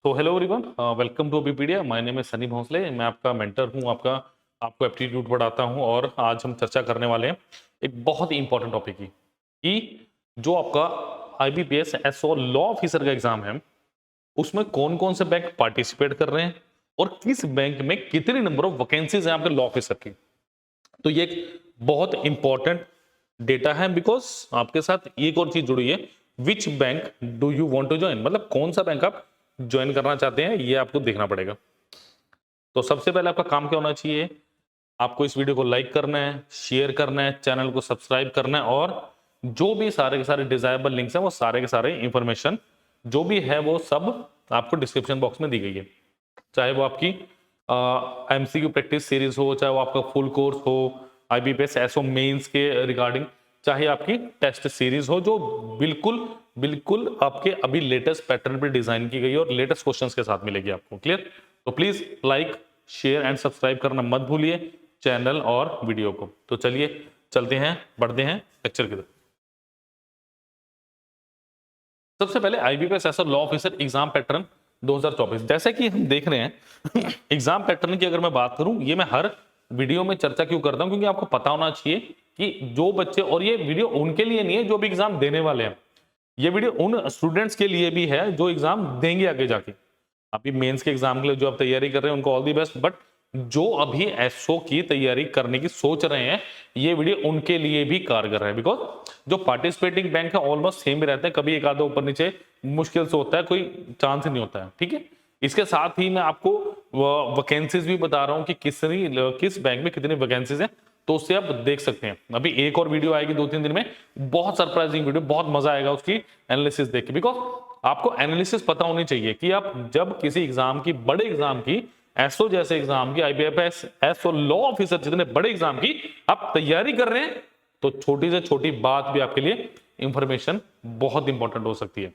तो hello everyone, welcome to बीपीडिया। My name है सनी भोंसले। मैं आपका मेंटर हूं, आपको एप्टीट्यूड पढ़ाता हूं। और आज हम चर्चा करने वाले हैं एक बहुत ही इंपॉर्टेंट टॉपिक की कि जो आपका आईबीपीएस एसओ लॉ ऑफिसर का एग्जाम है, उसमें कौन कौन से बैंक पार्टिसिपेट कर रहे हैं और किस बैंक में कितने नंबर ऑफ वैकेंसीज हैं आपके लॉ ऑफिसर की। तो ये एक बहुत इंपॉर्टेंट डेटा है, बिकॉज आपके साथ एक और चीज जुड़ी है, which bank do you want to join, मतलब कौन सा बैंक आप ज्वाइन करना चाहते हैं, ये आपको देखना पड़ेगा। तो सबसे पहले आपका काम क्या होना चाहिए, आपको इस वीडियो को लाइक करना है, शेयर करना है, चैनल को सब्सक्राइब करना है, और जो भी सारे के सारे डिजायरेबल लिंक्स हैं वो सारे के सारे इंफॉर्मेशन जो भी है वो सब आपको डिस्क्रिप्शन बॉक्स में दी गई है। चाहे वो आपकी एमसीक्यू प्रैक्टिस सीरीज हो, चाहे वो आपका फुल कोर्स हो आईबीपीएस एसओ मेंस के रिगार्डिंग, चाहे आपकी टेस्ट सीरीज हो जो बिल्कुल बिल्कुल आपके अभी लेटेस्ट पैटर्न पे डिजाइन की गई है और लेटेस्ट क्वेश्चंस के साथ मिलेगी आपको। क्लियर? तो please like share and subscribe करना मत भूलिए चैनल और वीडियो को। तो चलिए चलते हैं, बढ़ते हैं लेक्चर की तरफ। सबसे पहले IBPS SO law officer exam pattern 2024, जैसे कि हम देख रहे हैं एग्जाम पैटर्न की अगर मैं बात करूं, ये मैं हर वीडियो में चर्चा क्यों करता हूं, क्योंकि आपको पता होना चाहिए कि जो बच्चे, और ये वीडियो उनके लिए नहीं है जो भी एग्जाम देने वाले हैं, ये वीडियो उन स्टूडेंट्स के लिए भी है जो एग्जाम देंगे आगे जाके। अभी मेंस के एग्जाम के लिए जो आप तैयारी कर रहे हैं उनको ऑल दी बेस्ट, बट जो अभी एसओ की तैयारी करने की सोच रहे हैं, ये वीडियो उनके लिए भी कारगर है। बिकॉज जो पार्टिसिपेटिंग बैंक है ऑलमोस्ट सेम ही रहते हैं, कभी एक आधा ऊपर नीचे मुश्किल से होता है, कोई चांस ही नहीं होता है। ठीक है, इसके साथ ही मैं आपको वैकेंसीज भी बता रहा हूं कि किस बैंक में कितनी वैकेंसीज हैं, तो उससे आप देख सकते हैं। अभी एक और वीडियो आएगी 2-3 दिन में, बहुत सरप्राइजिंग वीडियो, बहुत मजा आएगा उसकी एनालिसिस देख के। बिकॉज आपको एनालिसिस पता होनी चाहिए कि आप जब किसी एग्जाम की, बड़े एग्जाम की, एसओ जैसे एग्जाम की, आईबीपीएस एसओ लॉ ऑफिसर जितने बड़े एग्जाम की आप तैयारी कर रहे हैं, तो छोटी से छोटी बात भी आपके लिए इंफॉर्मेशन बहुत इंपॉर्टेंट हो सकती है।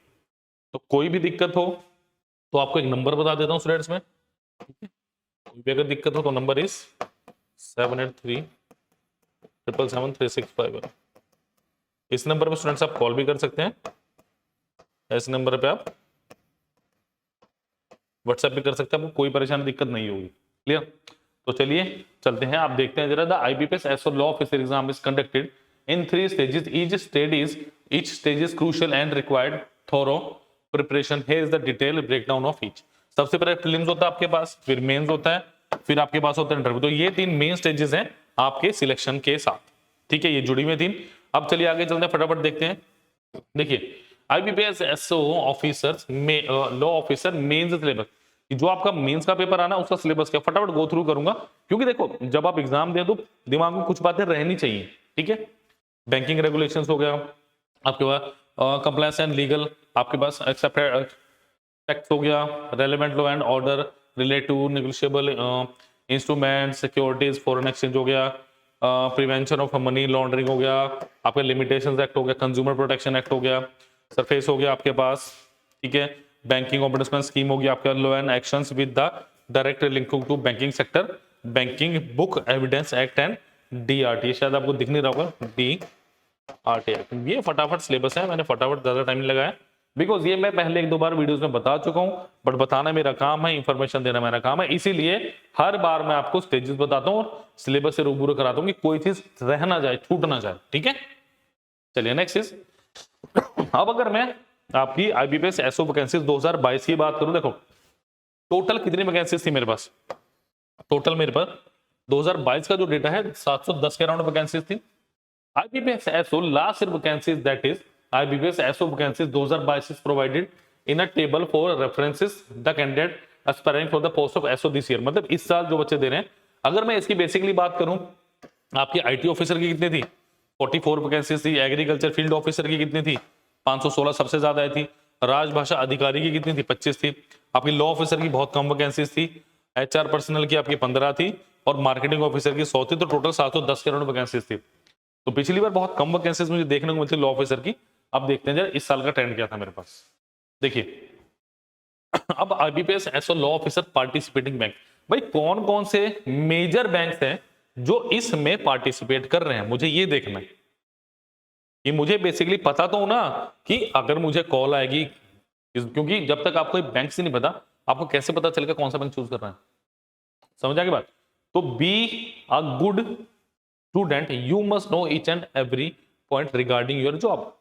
तो कोई भी दिक्कत हो तो आपको एक नंबर बता देता हूं स्टूडेंट्स में, कोई भी अगर दिक्कत हो तो नंबर इज 7837773651। इस नंबर पर स्टूडेंट्स आप कॉल भी कर सकते हैं, इस नंबर पे आप व्हाट्सएप भी कर सकते हैं, आपको कोई परेशानी दिक्कत नहीं होगी। क्लियर? तो चलिए चलते हैं, आप देखते हैं जरा। The IBPS SO law officer exam is conducted in 3 stages. Each stage is crucial and required thorough preparation. Here is the detailed breakdown of each. सबसे पहले प्रीलिम्स होता है आपके पास, फिर मेंस होता है, फिर आपके पास होता है इंटरव्यू। तो ये 3 मेन स्टेजेस हैं आपके सिलेक्शन के साथ। ठीक है, ये जुड़ी हुई 3। अब चलिए आगे चलते हैं, फटाफट देखते हैं। देखिए, आईबीपीएस एसओ ऑफिसर्स में लॉ ऑफिसर मेंस सिलेबस, जो आपका मेंस का पेपर आना उसका सिलेबस क्या, फटाफट गो थ्रू करूंगा, क्योंकि देखो जब आप एग्जाम दे तो दिमाग में कुछ बातें रहनी चाहिए। ठीक है, बैंकिंग रेगुलेशंस हो गया आपके पास, कंप्लायंस एंड लीगल, आपके पास एक्सेप्टेड टैक्स हो गया, relevant law and order relate to negotiable instrument, securities, foreign exchange हो गया, प्रिवेंशन ऑफ मनी लॉन्ड्रिंग हो गया, आपका लिमिटेशंस एक्ट हो गया, कंज्यूमर प्रोटेक्शन एक्ट हो गया, सरफेस हो गया आपके पास। ठीक है, बैंकिंग ऑम्बुड्समैन स्कीम हो गया आपका, law and actions with the direct linking to banking sector, banking book evidence act and DRT, शायद आपको दिख नहीं रहा होगा, डीआरटी एक्ट। ये फटाफट सिलेबस है, मैंने फटाफट ज्यादा टाइम नहीं लगाया, बिकॉज ये मैं पहले 1-2 बार वीडियोस में बता चुका हूं, बट बताना मेरा काम है, इंफॉर्मेशन देना मेरा काम है, इसीलिए हर बार मैं आपको स्टेजेस बताता हूं और सिलेबस से रूबरू कराता हूं कि कोई चीज रह ना जाए, छूट ना जाए। ठीक है, चलिए नेक्स्ट इज, अब अगर मैं आपकी आईबीपीएस एसओ वैकेंसीज 2022 की बात करूं, देखो टोटल कितनी वैकेंसीज थी मेरे पास। टोटल मेरे पास 2022 का जो डेटा है 710 के अराउंड वैकेंसीज थी। IBPS SO last year vacancies, that is IBPS SO vacancies 2022 is provided in a table for references the candidate aspiring for the post of SO this year. मतलब इस साल जो बच्चे दे रहे हैं, अगर मैं इसकी बेसिकली बात करूं, आपकी आईटी ऑफिसर की कितनी थी, 44 वैकेंसीज थी। एग्रीकल्चर फील्ड ऑफिसर की कितनी थी, 516 सबसे ज्यादा आई थी। राजभाषा अधिकारी की कितनी थी, 25 थी। आपकी लॉ ऑफिसर की बहुत कम वैकेंसीज थी। एचआर पर्सनल की आपकी 15 थी और मार्केटिंग ऑफिसर की 100 थी। तो टोटल 710 के अराउंड वैकेंसीज थी। तो पिछली बार बहुत कम वैकेंसीज मुझे देखने को मिलती लॉ ऑफिसर की। अब देखते हैं जरा इस साल का ट्रेंड क्या था मेरे पास। देखिए, अब IBPS SO law officer participating bank, भाई कौन कौन से मेजर बैंक्स हैं जो इसमें पार्टिसिपेट कर रहे हैं, मुझे ये देखना है। कि मुझे बेसिकली पता तो हो ना कि अगर मुझे कॉल आएगी, क्योंकि जब तक आपको बैंक से नहीं पता आपको कैसे पता चलेगा कौन सा बैंक चूज करना है? समझ आ गई बात? तो be a good student, you must know each and every point regarding your job.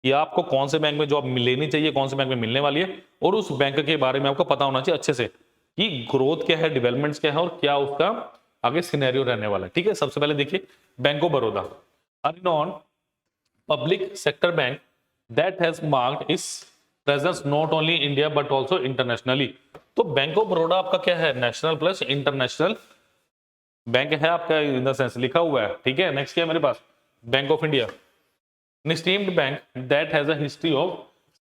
या आपको कौन से बैंक में जॉब लेनी चाहिए, कौन से बैंक में मिलने वाली है, और उस बैंक के बारे में आपको पता होना चाहिए अच्छे से कि ग्रोथ क्या है, डेवलपमेंट्स क्या है, और क्या उसका आगे सिनेरियो रहने वाला है। ठीक है, सबसे पहले देखिए bank of Baroda, unknown public sector bank that has marked it's presence not only India but also internationally. तो बैंक ऑफ बड़ौदा आपका क्या है? नेशनल प्लस इंटरनेशनल बैंक है आपका, इन द सेंस लिखा हुआ है। ठीक है, नेक्स्ट क्या है मेरे पास? Bank of India, an esteemed bank that has a history of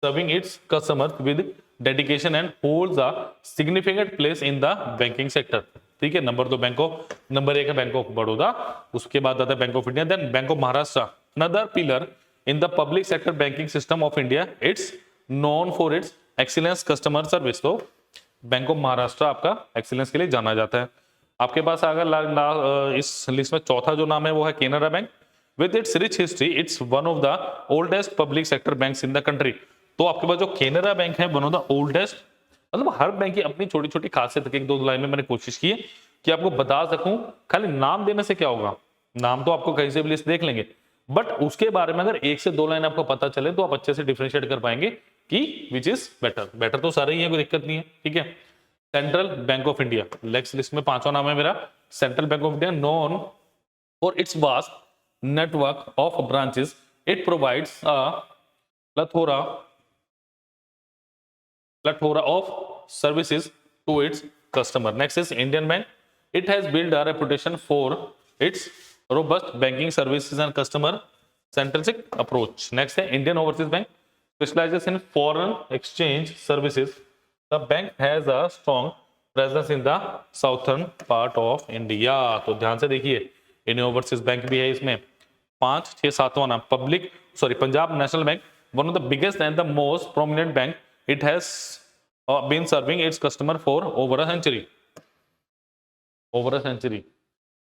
serving its customers with dedication and holds a significant place in the banking sector। ठीक है, नंबर 2 बैंक ऑफ, नंबर 1 है बैंक ऑफ बड़ौदा, उसके बाद आता है bank of India, then bank of Maharashtra, another pillar in the public sector banking system of India, it's known for its excellence customer service। तो bank of Maharashtra आपका excellence के लिए जाना जाता है। आपके पास अगर इस लिस्ट में चौथा जो नाम है वो है Canara bank. With its rich history, it's one of the oldest public sector banks in the country। तो आपके पास जो केनरा बैंक है, one of the oldest, मतलब हर बैंक की अपनी छोटी छोटी खासियत है। एक दो लाइन में मैंने कोशिश की है कि आपको बता सकूं, खाली नाम देने से क्या होगा, नाम तो आपको कहीं से भी लिस्ट देख लेंगे, बट उसके बारे में अगर 1 से 2 लाइन आपको पता चले तो आप अच्छे से डिफरेंशिएट कर पाएंगे कि विच इज बेटर। बेटर तो सारे ही है, कोई दिक्कत नहीं है। ठीक है, central bank of India, next list में 5वां नाम है मेरा central bank of India, known for its vast network of branches, it provides a plethora of services to its customer। Next is Indian Bank, it has built a reputation for its robust banking services and customer centric approach। Next है Indian Overseas Bank, specializes in foreign exchange services। The bank has a strong presence in the southern part of India। तो ध्यान से देखिए, Indian overseas bank भी है इसमें। 5, 6, 7वां नाम Punjab national bank, one of the biggest and the most prominent bank, it has been serving its customer for over a century.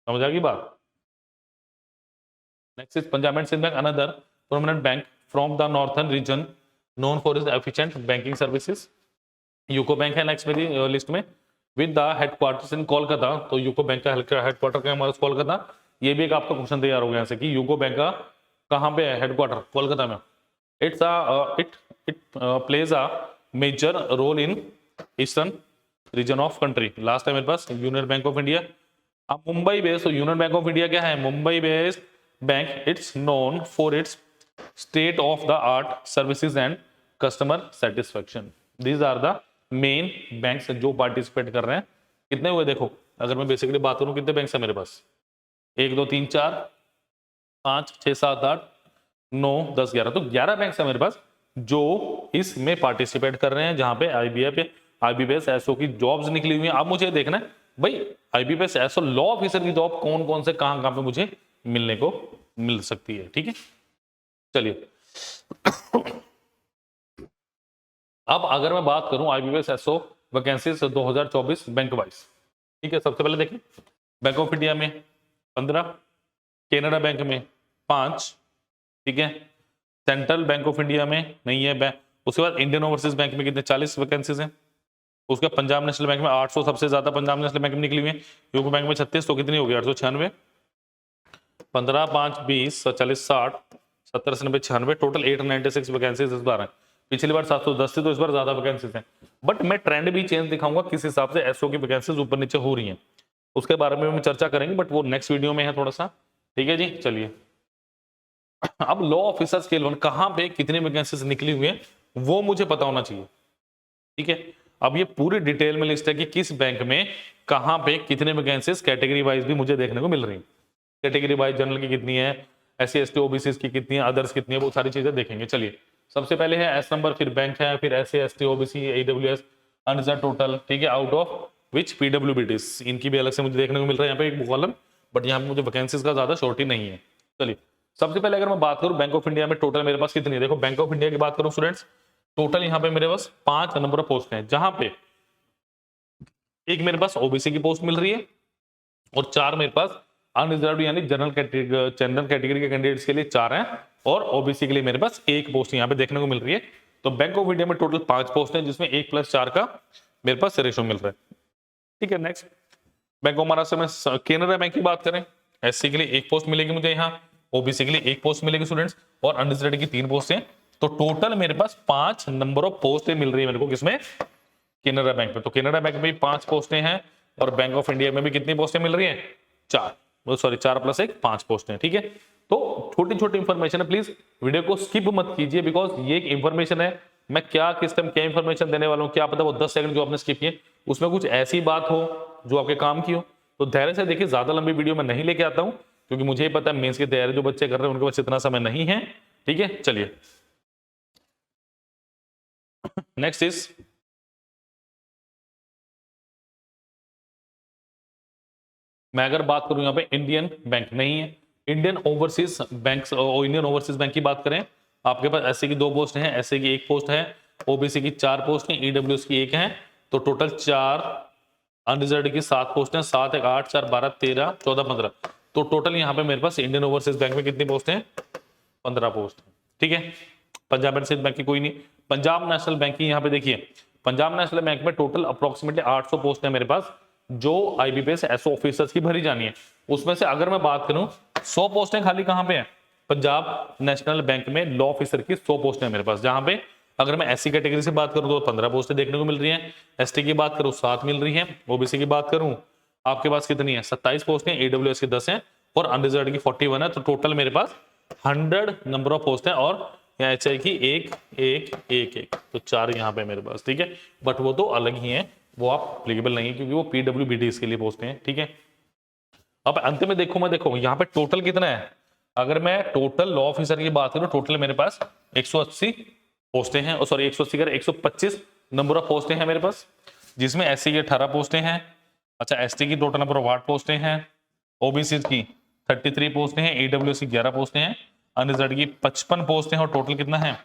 समझ आ गई बात? Next is Punjab and Sind bank, another prominent bank from the northern region, known for is efficient banking services. UCO bank है next मेरी list में, with the headquarters in Kolkata. तो UCO bank का headquarter क्या है? कोलकाता। ये भी एक आपका क्वेश्चन तैयार हो गया यहाँ से कि यूको बैंक का कहाँ पे है हेडक्वार्टर? कोलकाता में। It plays a major role in eastern region of country. Last है मेरे पास यूनियन बैंक ऑफ इंडिया, अब मुंबई बेस्ड। तो यूनियन बैंक ऑफ इंडिया क्या है? Mumbai based bank. It's known for its state of the art services and customer satisfaction. These are the main banks जो participate कर रहे हैं। कितने हुए देखो, अगर मैं बेसिकली बात करूं कितने बैंक्स है मेरे पास? 1 2 3 4 5 6 7 8 9 10 11। तो 11 बैंक है मेरे पास जो इसमें पार्टिसिपेट कर रहे हैं, जहां पे आईबीपीएस एसओ की जॉब्स निकली हुई हैं। अब मुझे देखना है भाई आईबीपीएस एसओ लॉ ऑफिसर की जॉब कौन कौन से कहां पे मुझे मिलने को मिल सकती है। ठीक है, चलिए अब अगर मैं बात करूं IBPS SO vacancies 2024 bank wise. ठीक है, सबसे पहले देखिए बैंक ऑफ इंडिया में 15, केनरा बैंक में 5, ठीक है, सेंट्रल बैंक ऑफ इंडिया में नहीं है बैंक। उसके बाद इंडियन ओवरसीज बैंक में कितने? 40 वैकेंसीज हैं। उसके बाद पंजाब नेशनल बैंक में 800, सबसे ज्यादा पंजाब नेशनल बैंक में निकली हुई है। यूको बैंक में 36, तो कितनी हो गई? 896। 15 5 20 40 60 70 90 96, टोटल 896 वैकेंसीज इस बार है। पिछली बार 710 थी, तो इस बार ज्यादा वैकेंसीज हैं। बट मैं ट्रेंड भी चेंज दिखाऊंगा किस हिसाब से एसओ की वैकेंसीज ऊपर नीचे हो रही हैं, उसके बारे में हम चर्चा करेंगे, बट वो नेक्स्ट वीडियो में है थोड़ा सा। ठीक है जी, चलिए अब लॉ ऑफिसर स्केल 1 कहां पे कितनी वैकेंसीज निकली हुई है वो मुझे पता होना चाहिए। ठीक है, अब ये पूरी डिटेल में लिस्ट है कि किस बैंक में कहां पे कितने वैकेंसीज कैटेगरी वाइज भी मुझे देखने को मिल रही है। कैटेगरी वाइज जनरल की कितनी है, SC ST OBC की कितनी है, अदर्स कितनी है, वो सारी चीजें देखेंगे। चलिए सबसे पहले है एस नंबर, फिर बैंक है, फिर SC ST OBC AWS unreserve total. ठीक है, आउट ऑफ विच PWBTs, इनकी भी अलग से मुझे देखने को मिल रहा है यहाँ पे एक कॉलम, बट यहाँ पे मुझे वैकेंसीज का ज्यादा शॉर्टी नहीं है। चलिए सबसे पहले अगर मैं बात करूं बैंक ऑफ इंडिया में टोटल मेरे पास कितनी है, देखो बैंक ऑफ इंडिया की बात करूं स्टूडेंट्स, टोटल यहाँ पे मेरे पास 5 नंबर ऑफ पोस्ट हैं, जहां पे एक मेरे पास ओबीसी की पोस्ट मिल रही है और 4 मेरे पास अनरिजर्व यानी जनरल कैटेगरी के कैंडिडेट्स के लिए 4 हैं, और ओबीसी के लिए मेरे पास 1 पोस्ट यहाँ पे देखने को मिल रही है। तो बैंक ऑफ इंडिया में टोटल 5 पोस्ट हैं, जिसमें 1+4 का मेरे पास रेशो मिल रहा है। ठीक है, नेक्स्ट बैंक ऑफ महाराष्ट्र में केनरा बैंक की बात करें, एससी के लिए 1 पोस्ट मिलेगी मुझे यहाँ, ओबीसी के लिए 1 पोस्ट मिलेगी स्टूडेंट्स, और अनरिजर्वेड की 3 पोस्ट हैं। तो टोटल मेरे पास 5 नंबर ऑफ पोस्टें मिल रही है मेरे को, किसमें? केनरा बैंक में। तो केनरा बैंक में भी 5 पोस्टें हैं, और बैंक ऑफ इंडिया में भी कितनी पोस्टें मिल रही हैं? 4, 4+1 5 पोस्टें। ठीक है, तो छोटी छोटी इंफॉर्मेशन है, प्लीज वीडियो को स्किप मत कीजिए, बिकॉज ये एक इंफॉर्मेशन है। मैं क्या किस टाइम क्या इंफॉर्मेशन देने वाला हूँ, क्या पता वो 10 सेकंड जो आपने स्किप किए उसमें कुछ ऐसी बात हो जो आपके काम की हो। तो धैर्य से देखिए, ज्यादा लंबी वीडियो मैं नहीं लेके आता हूँ, क्योंकि मुझे ही पता है मेंस की तैयारी जो बच्चे कर रहे हैं उनके पास इतना समय नहीं है। ठीक है, चलिए नेक्स्ट इज मैं अगर बात करूं यहाँ पे इंडियन बैंक नहीं है, Indian overseas bank, Indian overseas bank की बात करें, आपके पास एससी की 2 पोस्ट हैं, एससी की 1 पोस्ट है, ओबीसी की 4 पोस्ट है, ईडब्ल्यूएस की 1 है। तो टोटल 4, अनरिजर्व्ड की 7 पोस्ट हैं, 7 1 8 4 12 13 14 15। तो टोटल यहाँ पे मेरे पास इंडियन ओवरसीज बैंक में कितनी पोस्ट हैं? 15 पोस्ट। ठीक है, पंजाब एंड सिंध बैंक की कोई नहीं। पंजाब नेशनल बैंक की यहाँ पे देखिए, पंजाब नेशनल बैंक में टोटल अप्रोक्सीमेटली 800 पोस्ट है मेरे पास, जो आईबीपीएस एसओ ऑफिसर्स की भरी जानी है। उसमें से अगर मैं बात करूं, 100 पोस्टें खाली कहां पे हैं? पंजाब नेशनल बैंक में लॉ ऑफिसर की 100 पोस्टें मेरे पास, जहां पे अगर मैं एससी कैटेगरी से बात करूं तो 15 पोस्टें देखने को मिल रही हैं, एसटी की बात करूं 7 मिल रही हैं, ओबीसी की बात करूं आपके पास कितनी है? 27 पोस्टें, ईडब्ल्यूएस की 10 हैं, और अनरिजर्व्ड की 41 है। तो टोटल मेरे पास 100 नंबर ऑफ पोस्ट है, और यहाँ एचआई की 1 1 1 1, तो 4 यहाँ पे मेरे पास। ठीक है, बट वो तो अलग ही है, वो आप एप्लीकेबल नहीं है, क्योंकि वो पीडब्ल्यूबीडी के लिए पोस्टें हैं। ठीक है, अब अंत में देखो, मैं देखो यहाँ पे टोटल कितना है। अगर मैं टोटल लॉ ऑफिसर की बात करूं, टोटल मेरे पास 180 पोस्टें हैं, सॉरी 180 कर 125 नंबर ऑफ पोस्टें हैं मेरे पास, जिसमें एससी की 18 पोस्टें हैं। अच्छा, एसटी की टोटल नंबर ऑफ 8 पोस्टें हैं, ओबीसी की 33 पोस्टें हैं, ईडब्ल्यूएस की 11 पोस्टें हैं, अनरिजर्व्ड की 55 पोस्टें हैं, और टोटल कितना है?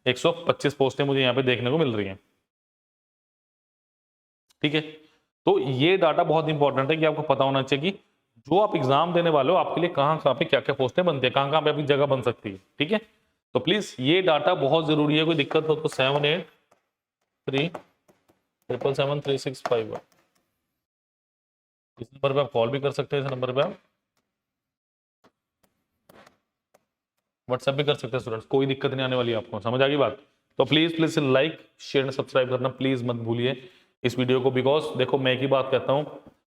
125 पोस्टें मुझे यहाँ पे देखने को मिल रही हैं। ठीक है, तो ये डाटा बहुत इंपॉर्टेंट है कि आपको पता होना चाहिए कि जो आप एग्जाम देने वाले हो आपके लिए कहाँ पे क्या क्या पोस्टें बनती है, कहाँ पे आपकी जगह बन सकती है। ठीक है, तो प्लीज ये डाटा बहुत जरूरी है। कोई दिक्कत हो तो 78377365 इस नंबर पे आप कॉल भी कर सकते हैं, इस नंबर पे आप व्हाट्सएप भी कर सकते हैं स्टूडेंट्स, कोई दिक्कत नहीं आने वाली है आपको। समझ आ गई बात? तो please please like share and subscribe करना प्लीज मत भूलिए इस वीडियो को, बिकॉज देखो मैं एक ही बात कहता हूं,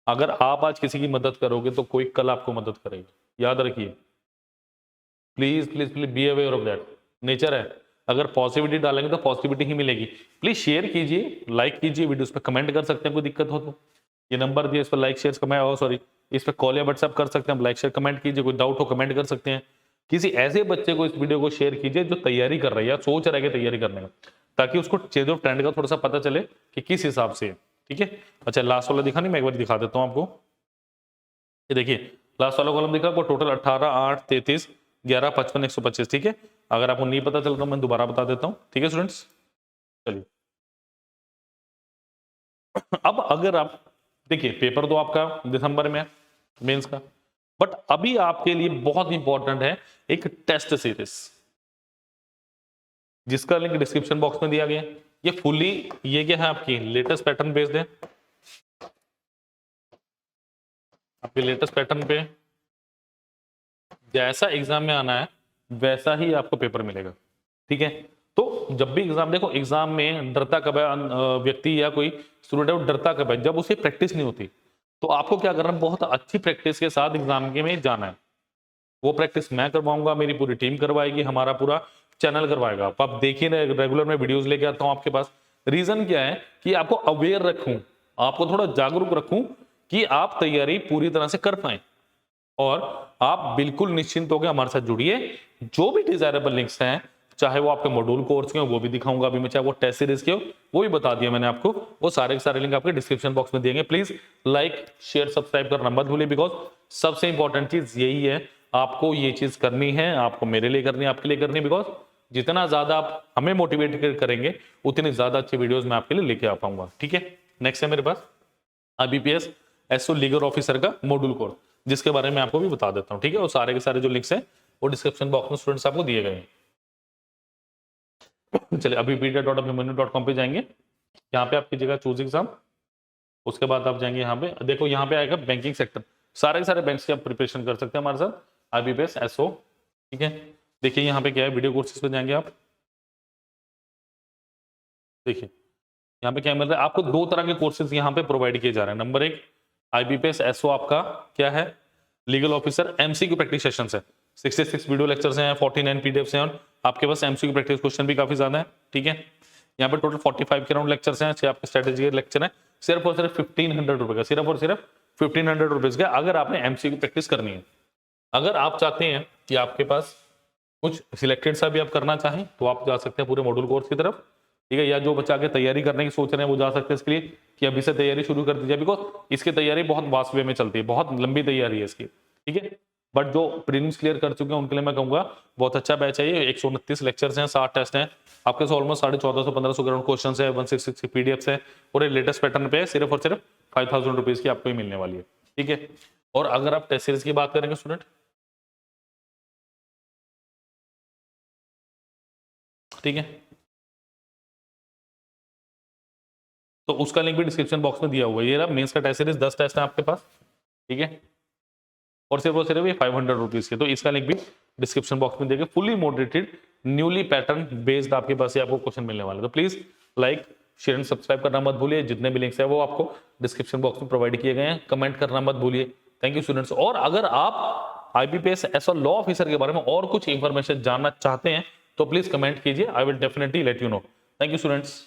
अगर आप आज किसी की मदद करोगे तो कोई कल आपको मदद करेगा, याद रखिए। Please please please be aware of that, nature है। अगर पॉजिटिविटी डालेंगे तो पॉजिटिविटी ही मिलेगी। प्लीज शेयर कीजिए, लाइक कीजिए, वीडियोस पे कमेंट कर सकते हैं, कोई दिक्कत हो तो ये नंबर दिए, इस पर लाइक शेयर कमेंट, सॉरी इस पर कॉल या व्हाट्सएप कर सकते हैं, लाइक शेयर कमेंट कीजिए, कोई डाउट हो कमेंट कर सकते हैं। किसी ऐसे बच्चे को इस वीडियो को शेयर कीजिए जो तैयारी कर रहा है या सोच रहा है कि तैयारी करने का, ताकि उसको चेंज ऑफ ट्रेंड का थोड़ा सा पता चले कि किस हिसाब से है। ठीक है, अच्छा लास्ट वाला दिखा नहीं, मैं एक बार दिखा देता हूँ आपको। ये देखिए लास्ट वाला कॉलम दिखा आपको, टोटल 18 8 33 11 55 125। ठीक है, अगर आपको नहीं पता चल रहा मैं दोबारा बता देता हूँ। ठीक है स्टूडेंट्स, चलिए अब अगर आप देखिए, पेपर तो आपका दिसंबर में है मेंस का, बट अभी आपके लिए बहुत इंपॉर्टेंट है एक टेस्ट सीरीज, जिसका लिंक डिस्क्रिप्शन बॉक्स में दिया गया है। ये फुली ये क्या है, आपकी लेटेस्ट पैटर्न बेस्ड है, आपके लेटेस्ट पैटर्न पे जैसा एग्जाम में आना है वैसा ही आपको पेपर मिलेगा। ठीक है, तो जब भी एग्जाम देखो, एग्जाम में डरता कब है व्यक्ति या कोई स्टूडेंट है, वो डरता कब है? जब उसे प्रैक्टिस नहीं होती। तो आपको क्या करना है, बहुत अच्छी प्रैक्टिस के साथ एग्जाम के में जाना है। वो प्रैक्टिस मैं करवाऊंगा, मेरी पूरी टीम करवाएगी, हमारा पूरा चैनल करवाएगा। आप देखिए ना, रेगुलर में वीडियोस लेके आता हूं आपके पास। रीजन क्या है कि आपको अवेयर रखूं, आपको थोड़ा जागरूक रखूं कि आप तैयारी पूरी तरह से कर पाए, और आप बिल्कुल निश्चिंत होकर हमारे साथ जुड़िए। जो भी डिजायरेबल लिंक्स हैं, चाहे वो आपके मॉड्यूल कोर्स के हो वो भी दिखाऊंगा अभी मैं, चाहे वो टेस्ट सीरीज के हो वो भी बता दिया मैंने आपको, वो सारे के सारे लिंक आपके डिस्क्रिप्शन बॉक्स में दिएंगे। प्लीज लाइक शेयर सब्सक्राइब करना मत भूलिए, बिकॉज सबसे इंपॉर्टेंट चीज यही है, आपको ये चीज करनी है, आपको मेरे लिए करनी है, आपके लिए करनी है, बिकॉज जितना ज्यादा आप हमें मोटिवेट करेंगे उतनी ज्यादा अच्छी वीडियोस मैं आपके लिए लेके आ पाऊंगा। ठीक है, नेक्स्ट है मेरे पास आईबीपीएस एसओ लीगल ऑफिसर का मॉड्यूल कोर्स, जिसके बारे में आपको भी बता देता हूँ। ठीक है, और सारे के सारे जो लिंक्स हैं वो डिस्क्रिप्शन बॉक्स में स्टूडेंट्स आपको दिए गए हैं। चलिए अभी beta.abhimanyu.com पे जाएंगे, यहाँ पे आप कीजिएगा चूज एग्जाम, उसके बाद आप जाएंगे यहाँ पे, देखो यहाँ पे आएगा बैंकिंग सेक्टर, सारे के सारे बैंक्स की आप प्रिपरेशन कर सकते हैं हमारे साथ, IBPS SO, ठीक है। देखिए यहाँ पे क्या है, वीडियो कोर्सेज पे जाएंगे आप, देखिए यहाँ पे क्या मिल रहा है आपको, दो तरह के कोर्सेज यहाँ पे प्रोवाइड किए जा रहे हैं। नंबर एक IBPS SO आपका क्या है, legal officer, MCQ practice sessions है, 66 वीडियो लेक्चर्स हैं, 49 PDFs हैं, और आपके पास MCQ प्रैक्टिस क्वेश्चन भी काफी ज्यादा है, ठीक है। यहाँ पे टोटल 45 के राउंड लेक्चर्स हैं, 6 आपके स्ट्रेटेजी के लेक्चर हैं, सिर्फ और सिर्फ 1500 रुपए का, सिर्फ और सिर्फ 1500 रुपीज का, अगर आपने MCQ प्रैक्टिस करनी है। अगर आप चाहते हैं कि आपके पास कुछ सिलेक्टेड सा भी आप करना चाहें तो आप जा सकते हैं पूरे मॉड्यूल कोर्स की तरफ, ठीक है। या जो बच्चा आगे तैयारी करने की सोच रहे हैं वो जा सकते हैं इसके लिए कि अभी से तैयारी शुरू कर दीजिए, बिकॉज इसकी तैयारी बहुत वास्ट वे में चलती है, बहुत लंबी तैयारी है इसकी, ठीक है। बट जो प्रीलिम्स क्लियर कर चुके हैं उनके लिए मैं कहूंगा बहुत अच्छा बैच है ये। 129 लेक्चर्स हैं, 60 टेस्ट हैं, आपके पास ऑलमोस्ट 1450-1500 ग्राउंड क्वेश्चन है, 166 PDFs है, और ये लेटेस्ट पैटर्न पे है, सिर्फ और सिर्फ 5000 रुपीज की आपको ही मिलने वाली है, ठीक है। और अगर आप टेस्ट सीरीज की बात करेंगे स्टूडेंट, ठीक है, तो उसका लिंक भी डिस्क्रिप्शन बॉक्स में दिया हुआ है। ये रहा मेंस का टेस्ट सीरीज, 10 टेस्ट है आपके पास, ठीक है, और सिर्फ ये 500 रुपीज के, तो इसका लिंक भी डिस्क्रिप्शन बॉक्स में देंगे। Fully moderated newly pattern based आपके पास आपको क्वेश्चन मिलने वाले, तो please like share and subscribe करना मत भूलिए। जितने भी लिंक्स है वो आपको डिस्क्रिप्शन बॉक्स में प्रोवाइड किए गए हैं, कमेंट करना मत भूलिए। Thank you students. और अगर आप IBPS SO लॉ ऑफिसर के बारे में और कुछ इंफॉर्मेशन जानना चाहते हैं तो प्लीज कमेंट कीजिए, I will definitely let you know. Thank you students.